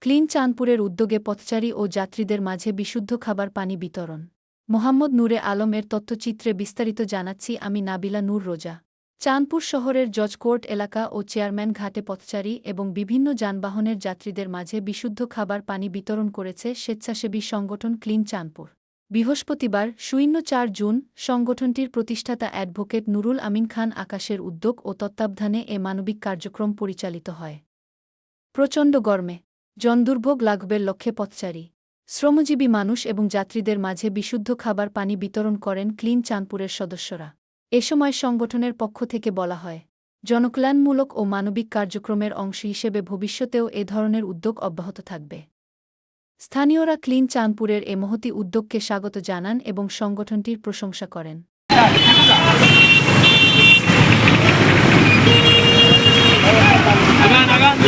Clean চাঁদপুরের উদ্যোগে পথচারী ও যাত্রীদের মাঝে বিশুদ্ধ খাবার পানি বিতরণ। মোহাম্মদ নূরে আলমের তথ্যচিত্রে বিস্তারিত জানাচ্ছি আমি নাবিলা নূর রোজা। চাঁদপুর শহরের জজ কোর্ট এলাকা ও চেয়ারম্যান ঘাটে পথচারী এবং বিভিন্ন যানবাহনের যাত্রীদের মাঝে বিশুদ্ধ খাবার পানি বিতরণ করেছে স্বেচ্ছাসেবী সংগঠন ক্লিন চাঁদপুর। বৃহস্পতিবার ০৪ জুন সংগঠনটির প্রতিষ্ঠাতা অ্যাডভোকেট নুরুল আমিন খান আকাশের উদ্যোগ ও তত্ত্বাবধানে এ মানবিক কার্যক্রম পরিচালিত হয়। প্রচণ্ড গরমে জনদুর্ভোগ লাঘবের লক্ষ্যে পথচারী, শ্রমজীবী মানুষ এবং যাত্রীদের মাঝে বিশুদ্ধ খাবার পানি বিতরণ করেন ক্লিন চাঁদপুরের সদস্যরা। এ সময় সংগঠনের পক্ষ থেকে বলা হয়, জনকল্যাণমূলক ও মানবিক কার্যক্রমের অংশ হিসেবে ভবিষ্যতেও এ ধরনের উদ্যোগ অব্যাহত থাকবে। স্থানীয়রা ক্লিন চাঁদপুরের এ মহতী উদ্যোগকে স্বাগত জানান এবং সংগঠনটির প্রশংসা করেন। Hagan,